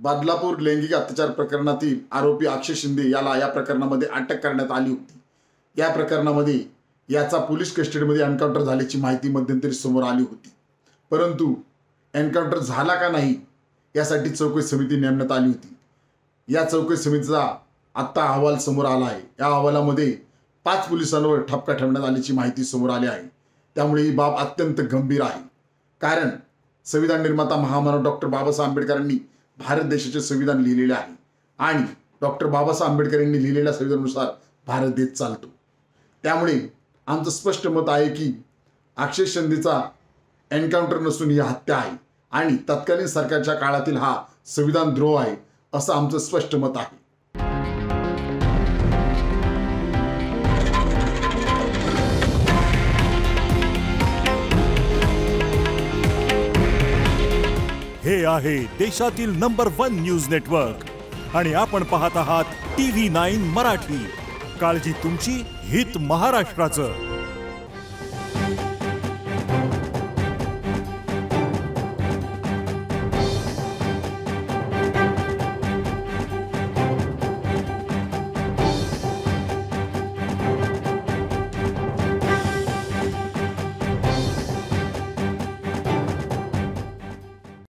बदलापूर लैंगिक अत्याचार प्रकरणातील आरोपी अक्षय शिंदे याला या प्रकरणामध्ये अटक करण्यात आली होती। या प्रकरणामध्ये याचा पोलीस कस्टडीमध्ये एन्काउंटर झाल्याची माहिती मध्यंतरी समोर आली होती, परंतु एन्काउंटर झाला का नाही यासाठी चौकशी समिती नेमण्यात आली होती। या चौकशी समितीचा आता अहवाल समोर आला आहे। या अहवालामध्ये 5 पोलिसांवर ठपका ठेवण्यात आल्याची माहिती समोर आली आहे। त्यामुळे ही बाब अत्यंत गंभीर आहे, कारण संविधान निर्माता महामानव डॉक्टर बाबासाहेब आंबेडकरांनी भारत देशाचे संविधान लिहिलेले आहे आणि डॉक्टर बाबासाहेब आंबेडकर यांनी लिहिलेल्या संविधानानुसार भारत देश चालतो। त्यामुळे आमचं स्पष्ट मत आहे की अक्षय शिंदेचा एन्काउंटर नसून ही हत्या आहे आणि तत्कालीन सरकारच्या काळातील हा संविधान द्रोह आहे, असं आमचं स्पष्ट मत आहे। हे आहे देशातील नंबर 1 न्यूज नेटवर्क आणि आपण पाहत आहात TV9 मराठी। काळजी तुमची, हित महाराष्ट्राचं।